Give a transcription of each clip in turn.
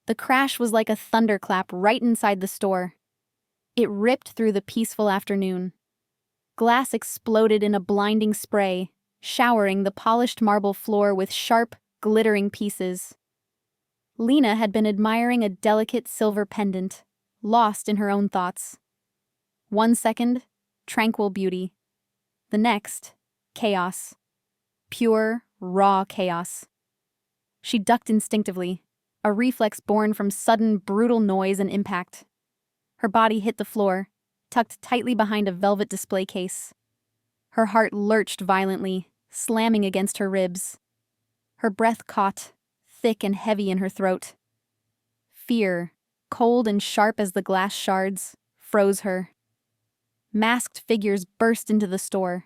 The crash was like a thunderclap right inside the store. It ripped through the peaceful afternoon. Glass exploded in a blinding spray, showering the polished marble floor with sharp, glittering pieces. Lena had been admiring a delicate silver pendant, lost in her own thoughts. 1 second, tranquil beauty. The next, chaos. Pure, raw chaos. She ducked instinctively, a reflex born from sudden, brutal noise and impact. Her body hit the floor, tucked tightly behind a velvet display case. Her heart lurched violently, slamming against her ribs. Her breath caught, thick and heavy in her throat. Fear, cold and sharp as the glass shards, froze her. Masked figures burst into the store.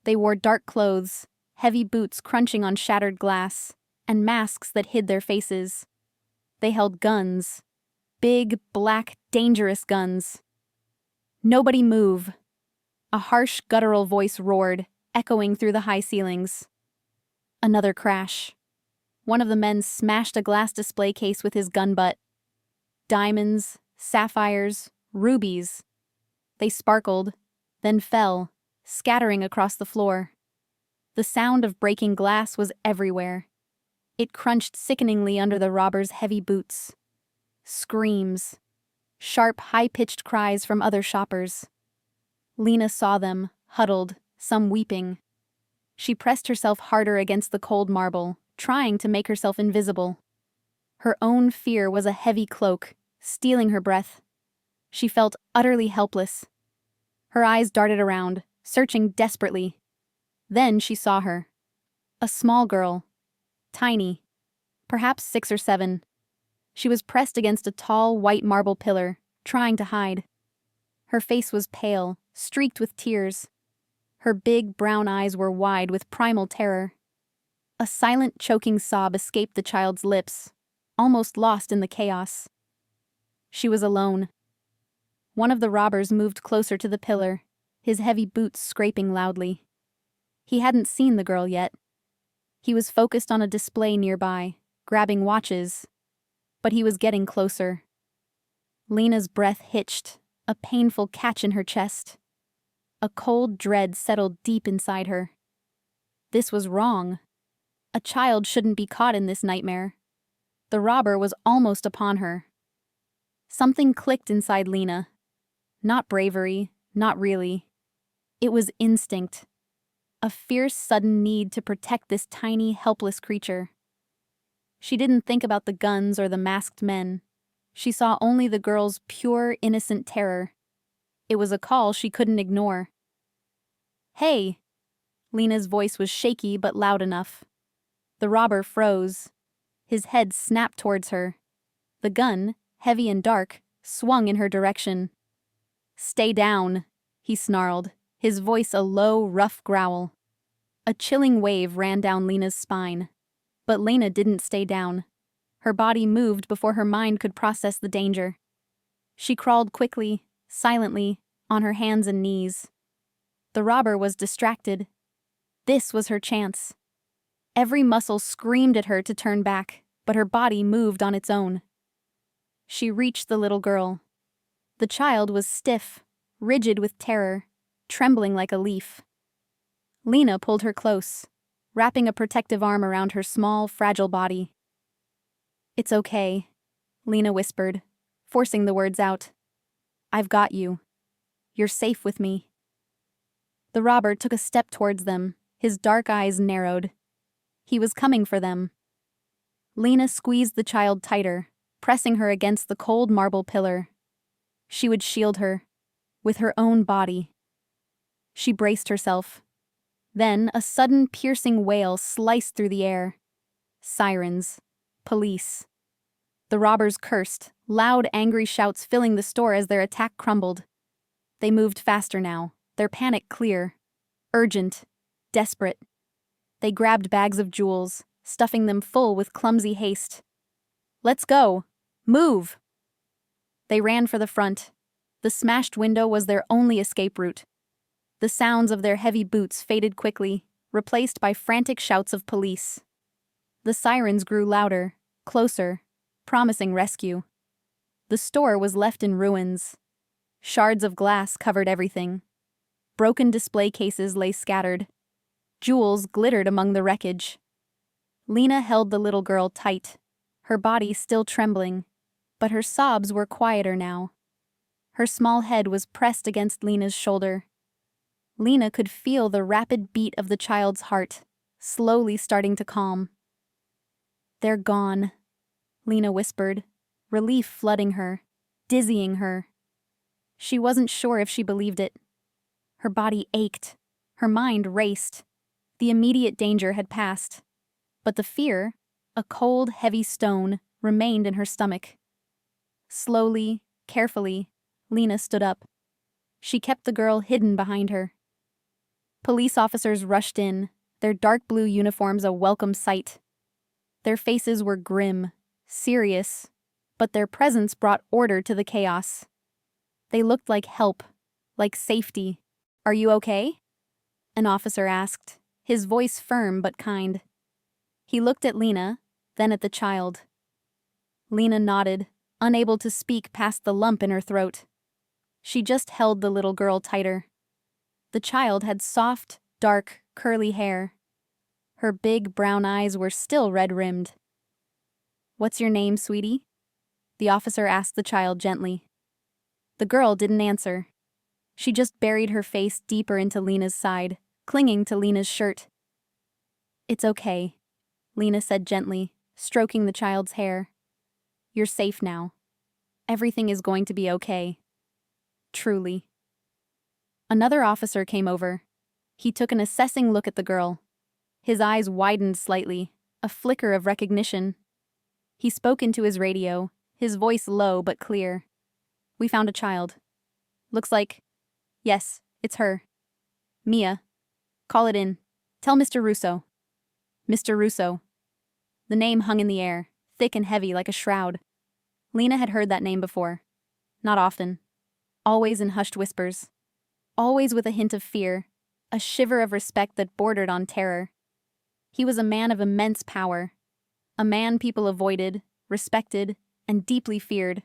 They wore dark clothes, heavy boots crunching on shattered glass, and masks that hid their faces. They held guns. Big, black, dangerous guns. "Nobody move!" A harsh, guttural voice roared, echoing through the high ceilings. Another crash. One of the men smashed a glass display case with his gun butt. Diamonds, sapphires, rubies. They sparkled, then fell, scattering across the floor. The sound of breaking glass was everywhere. It crunched sickeningly under the robber's heavy boots. Screams. Sharp, high-pitched cries from other shoppers. Lena saw them, huddled, some weeping. She pressed herself harder against the cold marble, trying to make herself invisible. Her own fear was a heavy cloak, stealing her breath. She felt utterly helpless. Her eyes darted around, searching desperately. Then she saw her. A small girl. Tiny. Perhaps 6 or 7. She was pressed against a tall, white marble pillar, trying to hide. Her face was pale, streaked with tears. Her big, brown eyes were wide with primal terror. A silent, choking sob escaped the child's lips, almost lost in the chaos. She was alone. One of the robbers moved closer to the pillar, his heavy boots scraping loudly. He hadn't seen the girl yet. He was focused on a display nearby, grabbing watches. But he was getting closer. Lena's breath hitched, a painful catch in her chest. A cold dread settled deep inside her. This was wrong. A child shouldn't be caught in this nightmare. The robber was almost upon her. Something clicked inside Lena. Not bravery, not really. It was instinct. A fierce, sudden need to protect this tiny, helpless creature. She didn't think about the guns or the masked men. She saw only the girl's pure, innocent terror. It was a call she couldn't ignore. "Hey!" Lena's voice was shaky but loud enough. The robber froze. His head snapped towards her. The gun, heavy and dark, swung in her direction. "Stay down," he snarled, his voice a low, rough growl. A chilling wave ran down Lena's spine. But Lena didn't stay down. Her body moved before her mind could process the danger. She crawled quickly, silently, on her hands and knees. The robber was distracted. This was her chance. Every muscle screamed at her to turn back, but her body moved on its own. She reached the little girl. The child was stiff, rigid with terror, trembling like a leaf. Lena pulled her close, wrapping a protective arm around her small, fragile body. "It's okay," Lena whispered, forcing the words out. "I've got you. You're safe with me." The robber took a step towards them, his dark eyes narrowed. He was coming for them. Lena squeezed the child tighter, pressing her against the cold marble pillar. She would shield her, with her own body. She braced herself. Then a sudden piercing wail sliced through the air. Sirens. Police. The robbers cursed, loud, angry shouts filling the store as their attack crumbled. They moved faster now, their panic clear. Urgent. Desperate. They grabbed bags of jewels, stuffing them full with clumsy haste. "Let's go! Move!" They ran for the front. The smashed window was their only escape route. The sounds of their heavy boots faded quickly, replaced by frantic shouts of police. The sirens grew louder, closer, promising rescue. The store was left in ruins. Shards of glass covered everything. Broken display cases lay scattered. Jewels glittered among the wreckage. Lena held the little girl tight, her body still trembling, but her sobs were quieter now. Her small head was pressed against Lena's shoulder. Lena could feel the rapid beat of the child's heart, slowly starting to calm. "They're gone," Lena whispered, relief flooding her, dizzying her. She wasn't sure if she believed it. Her body ached. Her mind raced. The immediate danger had passed. But the fear, a cold, heavy stone, remained in her stomach. Slowly, carefully, Lena stood up. She kept the girl hidden behind her. Police officers rushed in, their dark blue uniforms a welcome sight. Their faces were grim, serious, but their presence brought order to the chaos. They looked like help, like safety. "Are you okay?" an officer asked, his voice firm but kind. He looked at Lena, then at the child. Lena nodded, unable to speak past the lump in her throat. She just held the little girl tighter. The child had soft, dark, curly hair. Her big brown eyes were still red-rimmed. "What's your name, sweetie?" the officer asked the child gently. The girl didn't answer. She just buried her face deeper into Lena's side, clinging to Lena's shirt. "It's okay," Lena said gently, stroking the child's hair. "You're safe now. Everything is going to be okay. Truly." Another officer came over. He took an assessing look at the girl. His eyes widened slightly, a flicker of recognition. He spoke into his radio, his voice low but clear. "We found a child. Looks like... Yes, it's her. Mia. Call it in. Tell Mr. Russo." Mr. Russo. The name hung in the air, thick and heavy like a shroud. Lena had heard that name before. Not often. Always in hushed whispers. Always with a hint of fear, a shiver of respect that bordered on terror. He was a man of immense power. A man people avoided, respected, and deeply feared.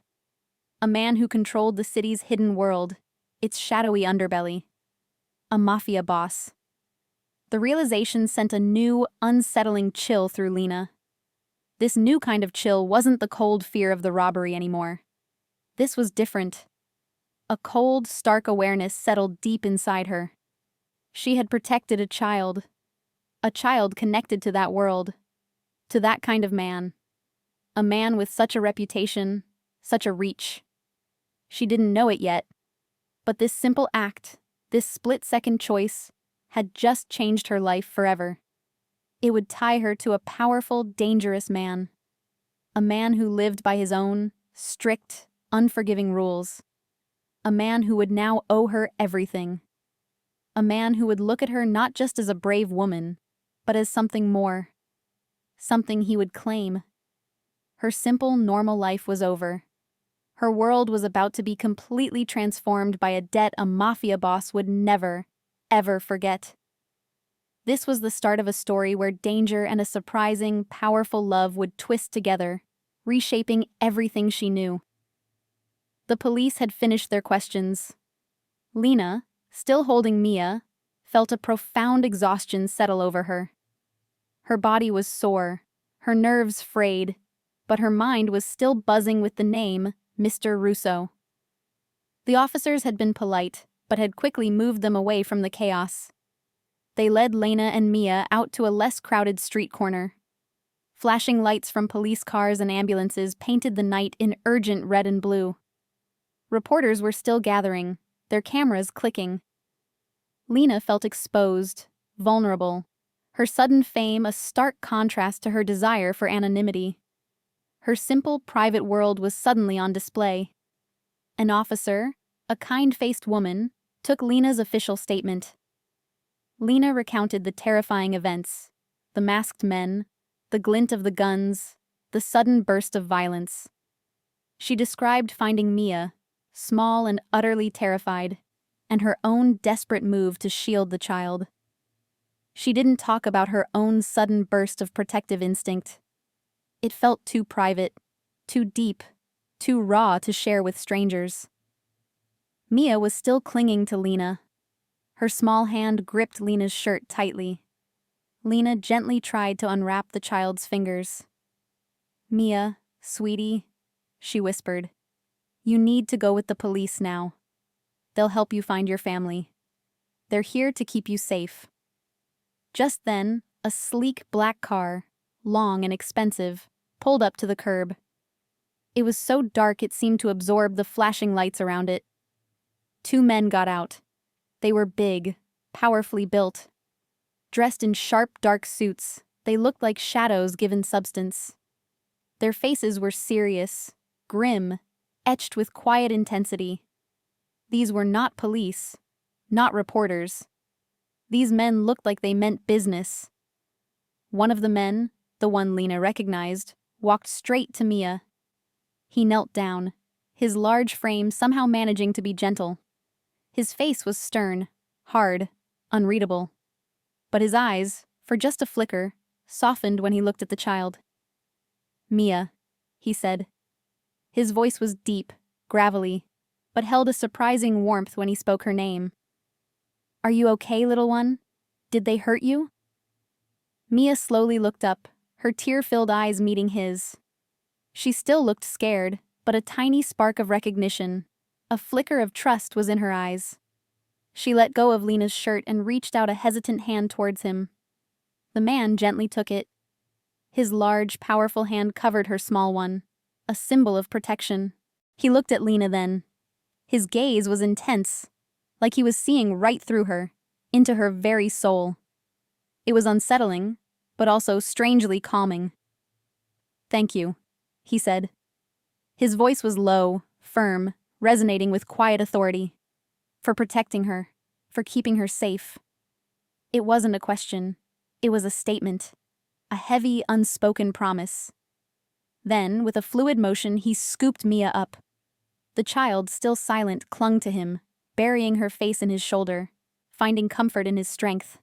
A man who controlled the city's hidden world, its shadowy underbelly. A mafia boss. The realization sent a new, unsettling chill through Lena. This new kind of chill wasn't the cold fear of the robbery anymore. This was different. A cold, stark awareness settled deep inside her. She had protected a child connected to that world, to that kind of man. A man with such a reputation, such a reach. She didn't know it yet, but this simple act, this split-second choice, had just changed her life forever. It would tie her to a powerful, dangerous man. A man who lived by his own, strict, unforgiving rules. A man who would now owe her everything. A man who would look at her not just as a brave woman, but as something more. Something he would claim. Her simple, normal life was over. Her world was about to be completely transformed by a debt a mafia boss would never, ever forget. This was the start of a story where danger and a surprising, powerful love would twist together, reshaping everything she knew. The police had finished their questions. Lena, still holding Mia, felt a profound exhaustion settle over her. Her body was sore, her nerves frayed, but her mind was still buzzing with the name Mr. Russo. The officers had been polite, but had quickly moved them away from the chaos. They led Lena and Mia out to a less crowded street corner. Flashing lights from police cars and ambulances painted the night in urgent red and blue. Reporters were still gathering, their cameras clicking. Lena felt exposed, vulnerable, her sudden fame a stark contrast to her desire for anonymity. Her simple, private world was suddenly on display. An officer, a kind-faced woman, took Lena's official statement. Lena recounted the terrifying events, the masked men, the glint of the guns, the sudden burst of violence. She described finding Mia, small and utterly terrified, and her own desperate move to shield the child. She didn't talk about her own sudden burst of protective instinct. It felt too private, Too deep, too raw to share with strangers. Mia was still clinging to Lena. Her small hand gripped Lena's shirt tightly. Lena gently tried to unwrap the child's fingers. "Mia, sweetie," she whispered, "you need to go with the police now. They'll help you find your family. They're here to keep you safe." Just then, a sleek black car, long and expensive, pulled up to the curb. It was so dark it seemed to absorb the flashing lights around it. Two men got out. They were big, powerfully built. Dressed in sharp, dark suits, they looked like shadows given substance. Their faces were serious, grim, etched with quiet intensity. These were not police, not reporters. These men looked like they meant business. One of the men, the one Lena recognized, walked straight to Mia. He knelt down, his large frame somehow managing to be gentle. His face was stern, hard, unreadable. But his eyes, for just a flicker, softened when he looked at the child. "Mia," he said. His voice was deep, gravelly, but held a surprising warmth when he spoke her name. "Are you okay, little one? Did they hurt you?" Mia slowly looked up, her tear-filled eyes meeting his. She still looked scared, but a tiny spark of recognition, a flicker of trust was in her eyes. She let go of Lena's shirt and reached out a hesitant hand towards him. The man gently took it. His large, powerful hand covered her small one, a symbol of protection. He looked at Lena then. His gaze was intense, like he was seeing right through her, into her very soul. It was unsettling, but also strangely calming. "Thank you," he said. His voice was low, firm, resonating with quiet authority. "For protecting her, for keeping her safe." It wasn't a question. It was a statement. A heavy, unspoken promise. Then, with a fluid motion, he scooped Mia up. The child, still silent, clung to him, burying her face in his shoulder, finding comfort in his strength.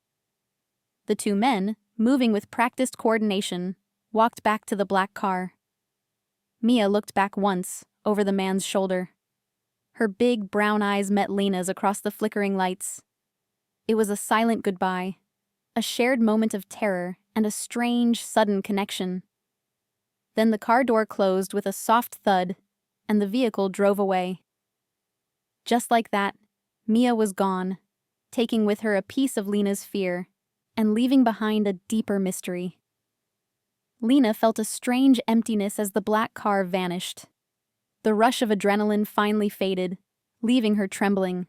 The two men, moving with practiced coordination, walked back to the black car. Mia looked back once, over the man's shoulder. Her big brown eyes met Lena's across the flickering lights. It was a silent goodbye, a shared moment of terror and a strange, sudden connection. Then the car door closed with a soft thud, and the vehicle drove away. Just like that, Mia was gone, taking with her a piece of Lena's fear, and leaving behind a deeper mystery. Lena felt a strange emptiness as the black car vanished. The rush of adrenaline finally faded, leaving her trembling.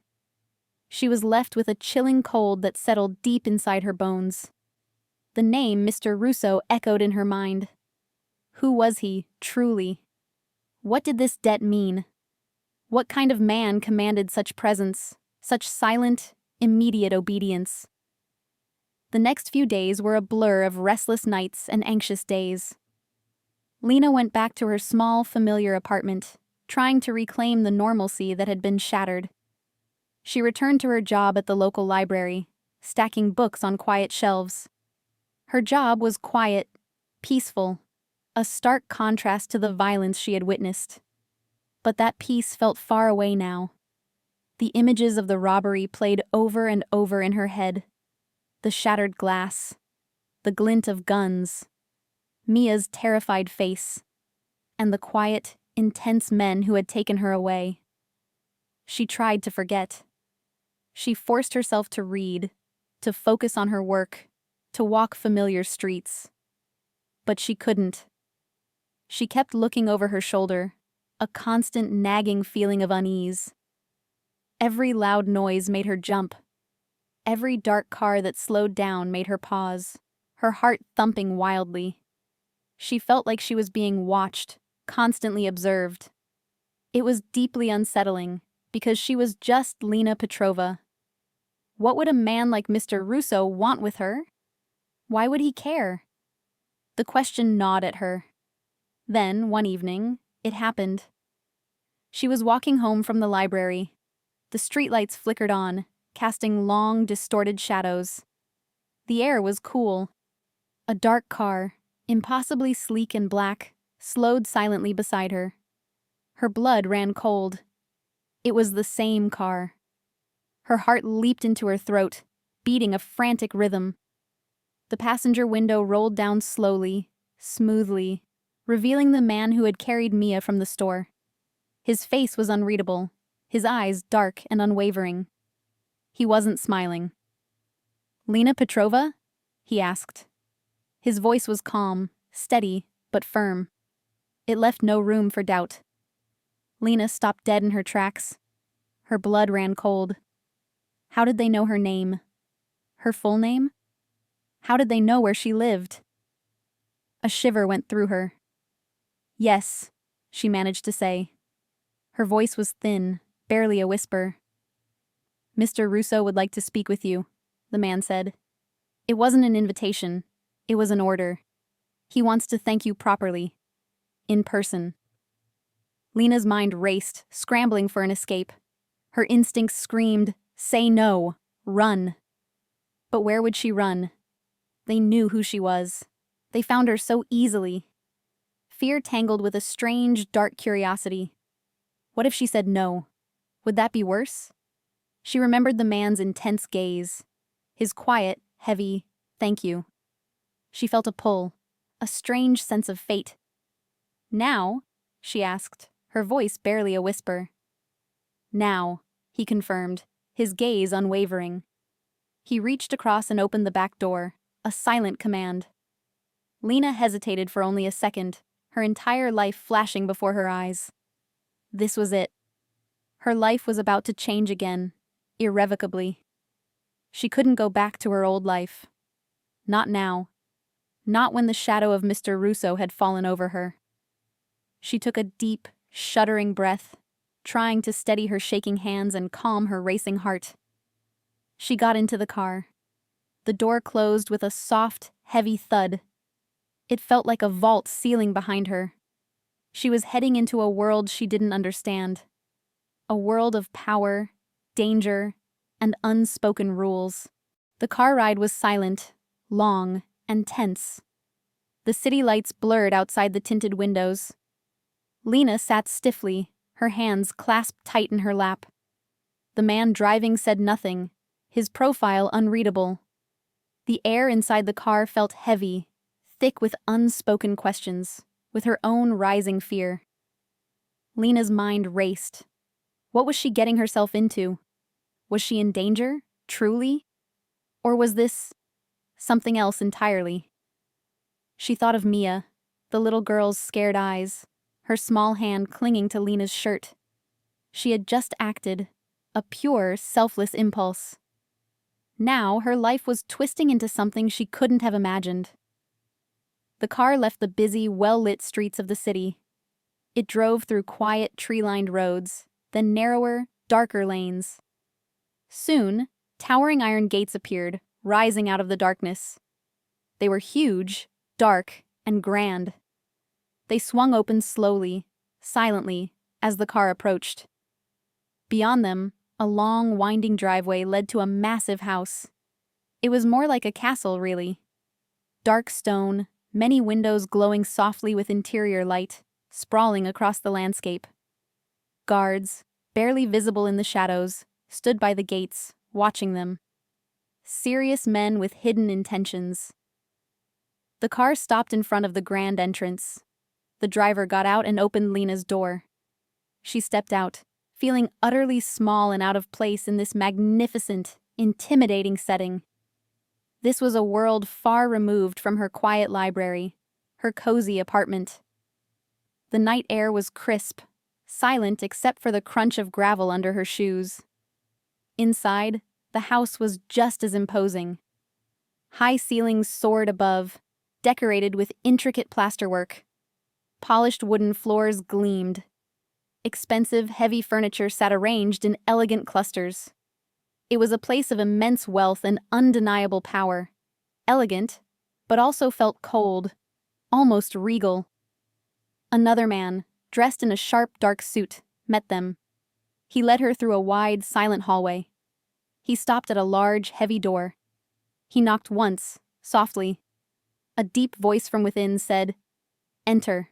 She was left with a chilling cold that settled deep inside her bones. The name Mr. Russo echoed in her mind. Who was he, truly? What did this debt mean? What kind of man commanded such presence, such silent, immediate obedience? The next few days were a blur of restless nights and anxious days. Lena went back to her small, familiar apartment, trying to reclaim the normalcy that had been shattered. She returned to her job at the local library, stacking books on quiet shelves. Her job was quiet, peaceful, a stark contrast to the violence she had witnessed. But that peace felt far away now. The images of the robbery played over and over in her head. The shattered glass, the glint of guns, Mia's terrified face, and the quiet, intense men who had taken her away. She tried to forget. She forced herself to read, to focus on her work, to walk familiar streets. But she couldn't. She kept looking over her shoulder, a constant nagging feeling of unease. Every loud noise made her jump. Every dark car that slowed down made her pause, her heart thumping wildly. She felt like she was being watched, constantly observed. It was deeply unsettling, because she was just Lena Petrova. What would a man like Mr. Russo want with her? Why would he care? The question gnawed at her. Then, one evening, it happened. She was walking home from the library. The streetlights flickered on, casting long, distorted shadows. The air was cool. A dark car, impossibly sleek and black, slowed silently beside her. Her blood ran cold. It was the same car. Her heart leaped into her throat, beating a frantic rhythm. The passenger window rolled down slowly, smoothly, revealing the man who had carried Mia from the store. His face was unreadable, his eyes dark and unwavering. He wasn't smiling. "Lena Petrova?" he asked. His voice was calm, steady, but firm. It left no room for doubt. Lena stopped dead in her tracks. Her blood ran cold. How did they know her name? Her full name? How did they know where she lived? A shiver went through her. "Yes," she managed to say. Her voice was thin, barely a whisper. "Mr. Russo would like to speak with you," the man said. "It wasn't an invitation. It was an order. He wants to thank you properly. In person." Lena's mind raced, scrambling for an escape. Her instincts screamed, "Say no! Run!" But where would she run? They knew who she was. They found her so easily. Fear tangled with a strange, dark curiosity. What if she said no? Would that be worse? She remembered the man's intense gaze. His quiet, heavy, "Thank you." She felt a pull, a strange sense of fate. "Now?" she asked, her voice barely a whisper. "Now," he confirmed, his gaze unwavering. He reached across and opened the back door, a silent command. Lena hesitated for only a second, her entire life flashing before her eyes. This was it. Her life was about to change again, irrevocably. She couldn't go back to her old life. Not now. Not when the shadow of Mr. Russo had fallen over her. She took a deep, shuddering breath, trying to steady her shaking hands and calm her racing heart. She got into the car. The door closed with a soft, heavy thud. It felt like a vault sealing behind her. She was heading into a world she didn't understand. A world of power, danger, and unspoken rules. The car ride was silent, long, and tense. The city lights blurred outside the tinted windows. Lena sat stiffly, her hands clasped tight in her lap. The man driving said nothing, his profile unreadable. The air inside the car felt heavy, thick with unspoken questions, with her own rising fear. Lena's mind raced. What was she getting herself into? Was she in danger, truly? Or was this something else entirely? She thought of Mia, the little girl's scared eyes, her small hand clinging to Lena's shirt. She had just acted, a pure, selfless impulse. Now her life was twisting into something she couldn't have imagined. The car left the busy, well-lit streets of the city. It drove through quiet, tree-lined roads, then narrower, darker lanes. Soon, towering iron gates appeared, rising out of the darkness. They were huge, dark, and grand. They swung open slowly, silently, as the car approached. Beyond them, a long, winding driveway led to a massive house. It was more like a castle, really. Dark stone, many windows glowing softly with interior light, sprawling across the landscape. Guards, barely visible in the shadows, stood by the gates, watching them. Serious men with hidden intentions. The car stopped in front of the grand entrance. The driver got out and opened Lena's door. She stepped out, feeling utterly small and out of place in this magnificent, intimidating setting. This was a world far removed from her quiet library, her cozy apartment. The night air was crisp, silent except for the crunch of gravel under her shoes. Inside, the house was just as imposing. High ceilings soared above, decorated with intricate plasterwork. Polished wooden floors gleamed. Expensive, heavy furniture sat arranged in elegant clusters. It was a place of immense wealth and undeniable power. Elegant, but also felt cold, almost regal. Another man, dressed in a sharp, dark suit, met them. He led her through a wide, silent hallway. He stopped at a large, heavy door. He knocked once, softly. A deep voice from within said, "Enter."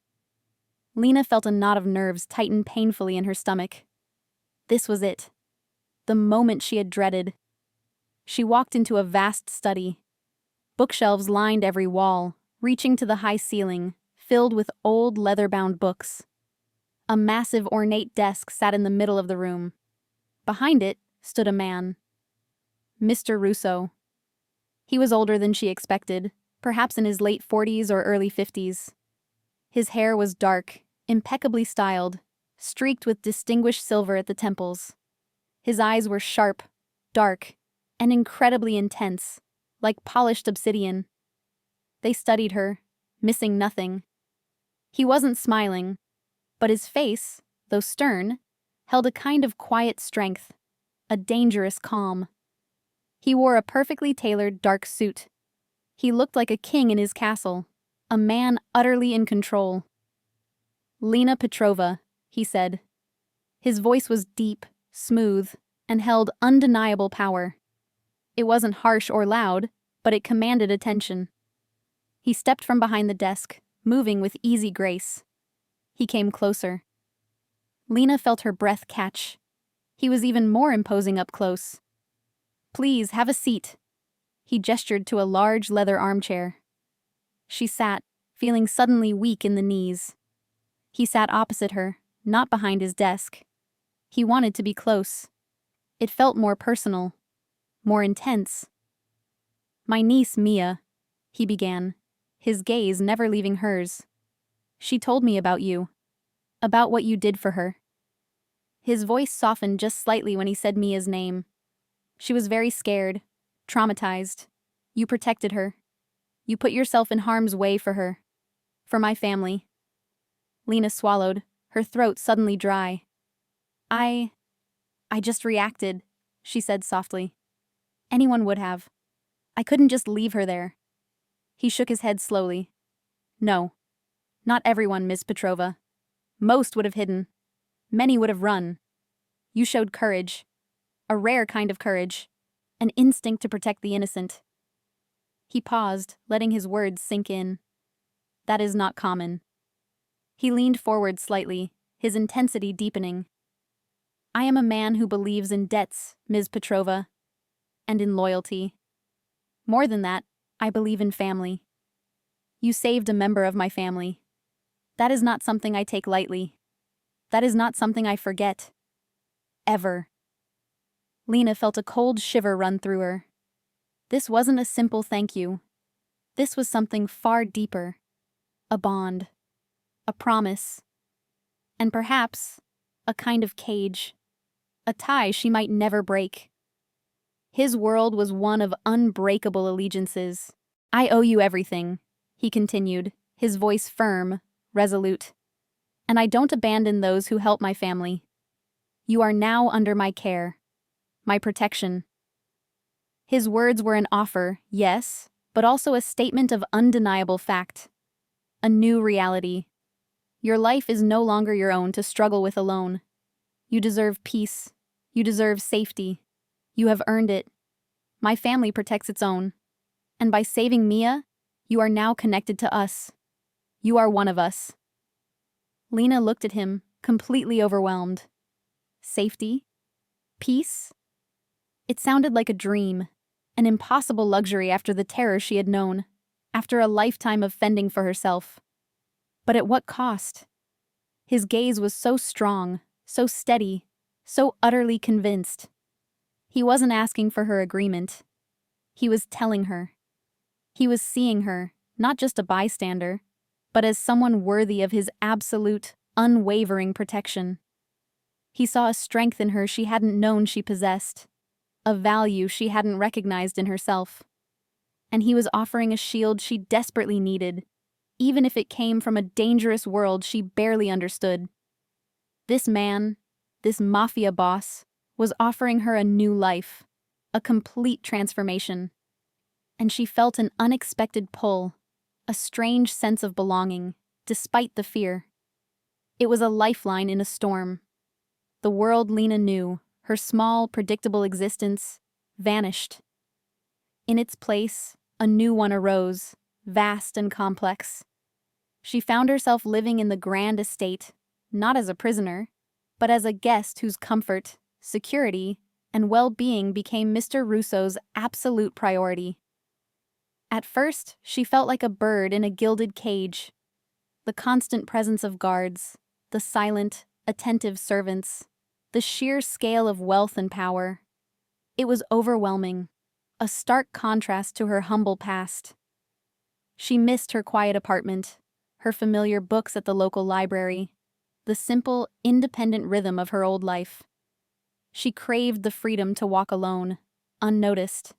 Lena felt a knot of nerves tighten painfully in her stomach. This was it. The moment she had dreaded. She walked into a vast study. Bookshelves lined every wall, reaching to the high ceiling, filled with old leather-bound books. A massive ornate desk sat in the middle of the room. Behind it stood a man. Mr. Russo. He was older than she expected, perhaps in his late 40s or early 50s. His hair was dark, impeccably styled, streaked with distinguished silver at the temples. His eyes were sharp, dark, and incredibly intense, like polished obsidian. They studied her, missing nothing. He wasn't smiling, but his face, though stern, held a kind of quiet strength, a dangerous calm. He wore a perfectly tailored dark suit. He looked like a king in his castle, a man utterly in control. "Lena Petrova," he said. His voice was deep, smooth, and held undeniable power. It wasn't harsh or loud, but it commanded attention. He stepped from behind the desk, moving with easy grace. He came closer. Lena felt her breath catch. He was even more imposing up close. "Please, have a seat." He gestured to a large leather armchair. She sat, feeling suddenly weak in the knees. He sat opposite her, not behind his desk. He wanted to be close. It felt more personal, more intense. "My niece, Mia," he began, his gaze never leaving hers. "She told me about you. About what you did for her." His voice softened just slightly when he said Mia's name. "She was very scared, traumatized. You protected her. You put yourself in harm's way for her. For my family." Lena swallowed, her throat suddenly dry. I just reacted," she said softly. "Anyone would have. I couldn't just leave her there." He shook his head slowly. "No. Not everyone, Miss Petrova. Most would have hidden. Many would have run. You showed courage. A rare kind of courage. An instinct to protect the innocent." He paused, letting his words sink in. "That is not common." He leaned forward slightly, his intensity deepening. "I am a man who believes in debts, Ms. Petrova, and in loyalty. More than that, I believe in family. You saved a member of my family. That is not something I take lightly. That is not something I forget. Ever." Lena felt a cold shiver run through her. This wasn't a simple thank you. This was something far deeper. A bond. A promise. And perhaps a kind of cage. A tie she might never break. His world was one of unbreakable allegiances. "I owe you everything," he continued, his voice firm, resolute. "And I don't abandon those who help my family. You are now under my care, my protection." His words were an offer, yes, but also a statement of undeniable fact. A new reality. Your life is no longer your own to struggle with alone. You deserve peace. You deserve safety. You have earned it. My family protects its own. And by saving Mia, you are now connected to us. You are one of us." Lena looked at him, completely overwhelmed. Safety? Peace? It sounded like a dream, an impossible luxury after the terror she had known, after a lifetime of fending for herself. But at what cost? His gaze was so strong, so steady, so utterly convinced. He wasn't asking for her agreement. He was telling her. He was seeing her, not just a bystander, but as someone worthy of his absolute, unwavering protection. He saw a strength in her she hadn't known she possessed, a value she hadn't recognized in herself. And he was offering a shield she desperately needed, even if it came from a dangerous world she barely understood. This man, this mafia boss, was offering her a new life, a complete transformation. And she felt an unexpected pull, a strange sense of belonging, despite the fear. It was a lifeline in a storm. The world Lena knew, her small, predictable existence, vanished. In its place, a new one arose, vast and complex. She found herself living in the grand estate, not as a prisoner, but as a guest whose comfort, security, and well-being became Mr. Russo's absolute priority. At first, she felt like a bird in a gilded cage. The constant presence of guards, the silent, attentive servants, the sheer scale of wealth and power. It was overwhelming, a stark contrast to her humble past. She missed her quiet apartment, her familiar books at the local library, the simple, independent rhythm of her old life. She craved the freedom to walk alone, unnoticed.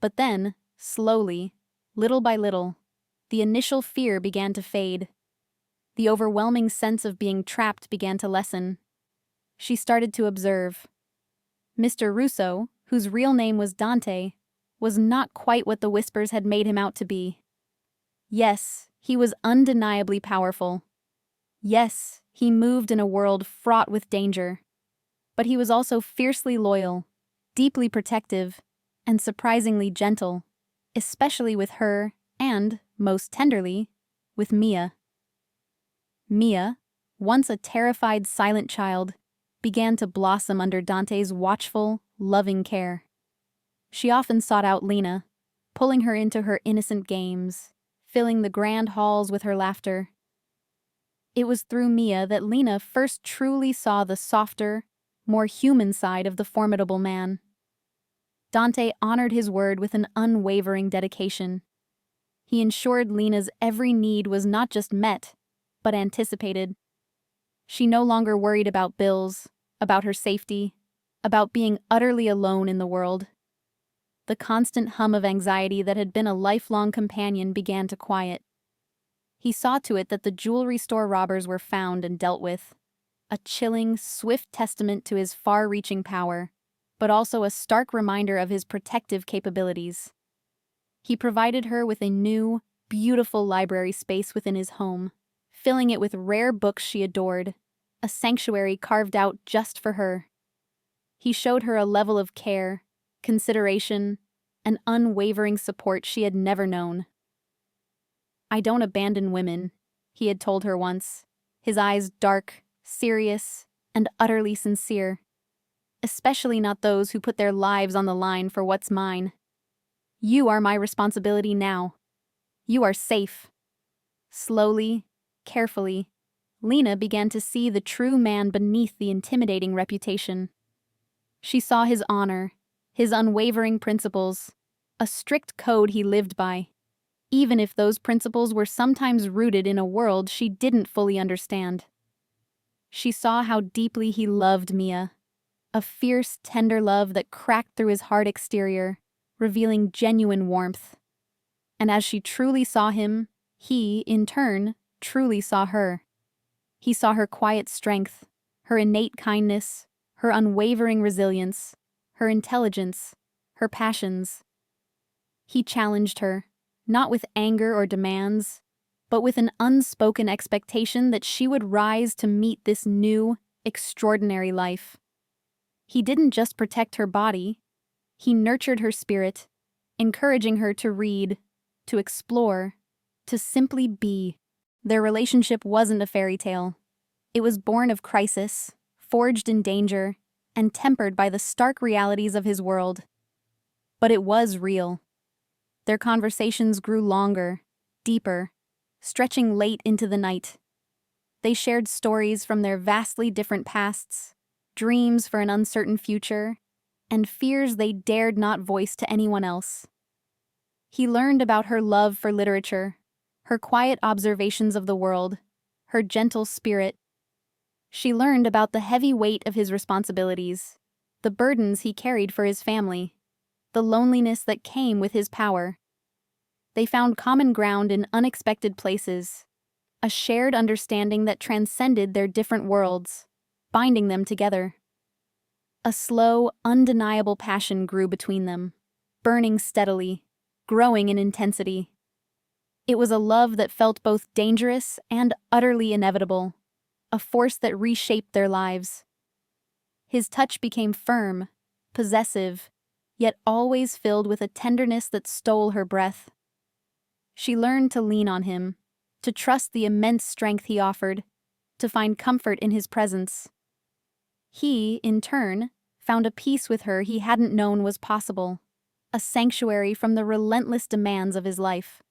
But then, slowly, little by little, the initial fear began to fade. The overwhelming sense of being trapped began to lessen. She started to observe. Mr. Russo, whose real name was Dante, was not quite what the whispers had made him out to be. Yes, he was undeniably powerful. Yes, he moved in a world fraught with danger. But he was also fiercely loyal, deeply protective, and surprisingly gentle, especially with her and, most tenderly, with Mia. Mia, once a terrified, silent child, began to blossom under Dante's watchful, loving care. She often sought out Lena, pulling her into her innocent games, filling the grand halls with her laughter. It was through Mia that Lena first truly saw the softer, more human side of the formidable man. Dante honored his word with an unwavering dedication. He ensured Lena's every need was not just met, but anticipated. She no longer worried about bills, about her safety, about being utterly alone in the world. The constant hum of anxiety that had been a lifelong companion began to quiet. He saw to it that the jewelry store robbers were found and dealt with, a chilling, swift testament to his far-reaching power, but also a stark reminder of his protective capabilities. He provided her with a new, beautiful library space within his home, filling it with rare books she adored, a sanctuary carved out just for her. He showed her a level of care, consideration, and unwavering support she had never known. "I don't abandon women," he had told her once, his eyes dark, serious, and utterly sincere. "Especially not those who put their lives on the line for what's mine. You are my responsibility now. You are safe." Slowly, carefully, Lena began to see the true man beneath the intimidating reputation. She saw his honor, his unwavering principles, a strict code he lived by, even if those principles were sometimes rooted in a world she didn't fully understand. She saw how deeply he loved Mia, a fierce, tender love that cracked through his hard exterior, revealing genuine warmth. And as she truly saw him, he, in turn, truly saw her. He saw her quiet strength, her innate kindness, her unwavering resilience, her intelligence, her passions. He challenged her, not with anger or demands, but with an unspoken expectation that she would rise to meet this new, extraordinary life. He didn't just protect her body, he nurtured her spirit, encouraging her to read, to explore, to simply be. Their relationship wasn't a fairy tale. It was born of crisis, forged in danger, and tempered by the stark realities of his world. But it was real. Their conversations grew longer, deeper, stretching late into the night. They shared stories from their vastly different pasts, dreams for an uncertain future, and fears they dared not voice to anyone else. He learned about her love for literature, her quiet observations of the world, her gentle spirit. She learned about the heavy weight of his responsibilities, the burdens he carried for his family, the loneliness that came with his power. They found common ground in unexpected places, a shared understanding that transcended their different worlds, binding them together. A slow, undeniable passion grew between them, burning steadily, growing in intensity. It was a love that felt both dangerous and utterly inevitable, a force that reshaped their lives. His touch became firm, possessive, yet always filled with a tenderness that stole her breath. She learned to lean on him, to trust the immense strength he offered, to find comfort in his presence. He, in turn, found a peace with her he hadn't known was possible, a sanctuary from the relentless demands of his life.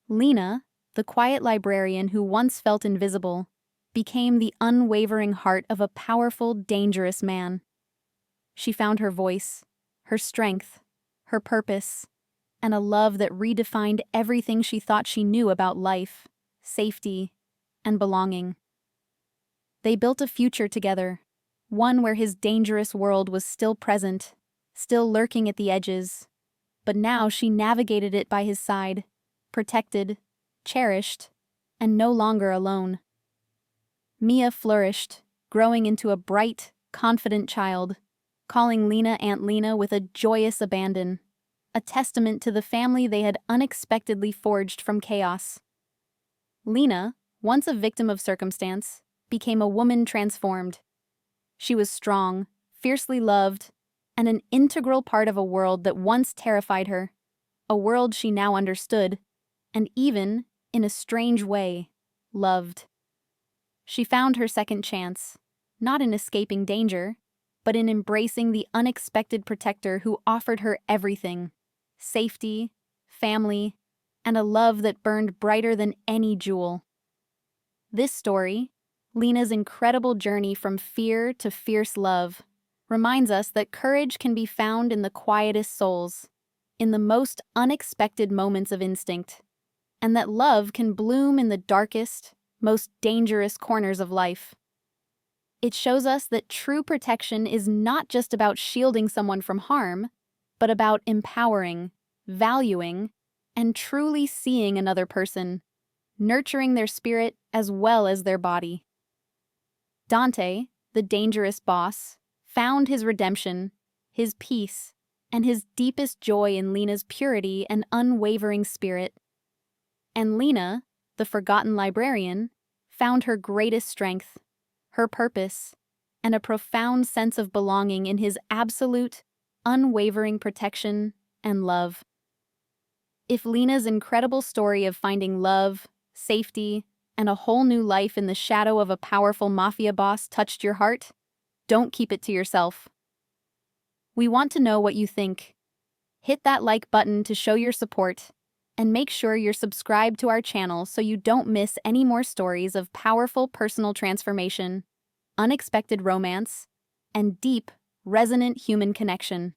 Lena, the quiet librarian who once felt invisible, became the unwavering heart of a powerful, dangerous man. She found her voice, her strength, her purpose, and a love that redefined everything she thought she knew about life, safety, and belonging. They built a future together, one where his dangerous world was still present, still lurking at the edges, but now she navigated it by his side, protected, cherished, and no longer alone. Mia flourished, growing into a bright, confident child, calling Lena Aunt Lena with a joyous abandon, a testament to the family they had unexpectedly forged from chaos. Lena, once a victim of circumstance, became a woman transformed. She was strong, fiercely loved, and an integral part of a world that once terrified her, a world she now understood, and even, in a strange way, loved. She found her second chance, not in escaping danger, but in embracing the unexpected protector who offered her everything: safety, family, and a love that burned brighter than any jewel. This story, Lena's incredible journey from fear to fierce love, reminds us that courage can be found in the quietest souls, in the most unexpected moments of instinct, and that love can bloom in the darkest, most dangerous corners of life. It shows us that true protection is not just about shielding someone from harm, but about empowering, valuing, and truly seeing another person, nurturing their spirit as well as their body. Dante, the dangerous boss, found his redemption, his peace, and his deepest joy in Lena's purity and unwavering spirit. And Lena, the forgotten librarian, found her greatest strength, her purpose, and a profound sense of belonging in his absolute, unwavering protection and love. If Lena's incredible story of finding love, safety, and a whole new life in the shadow of a powerful mafia boss touched your heart, don't keep it to yourself. We want to know what you think. Hit that like button to show your support, and make sure you're subscribed to our channel so you don't miss any more stories of powerful personal transformation, unexpected romance, and deep, resonant human connection.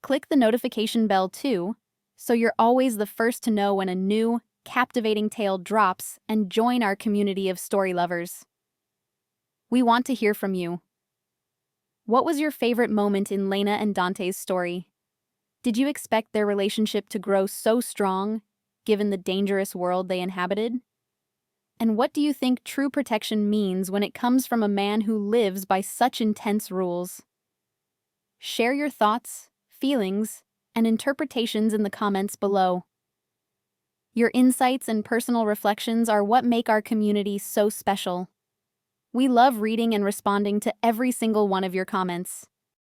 Click the notification bell too, so you're always the first to know when a new, captivating tale drops, and join our community of story lovers. We want to hear from you. What was your favorite moment in Lena and Dante's story? Did you expect their relationship to grow so strong, given the dangerous world they inhabited? And what do you think true protection means when it comes from a man who lives by such intense rules? Share your thoughts, feelings, and interpretations in the comments below. Your insights and personal reflections are what make our community so special. We love reading and responding to every single one of your comments.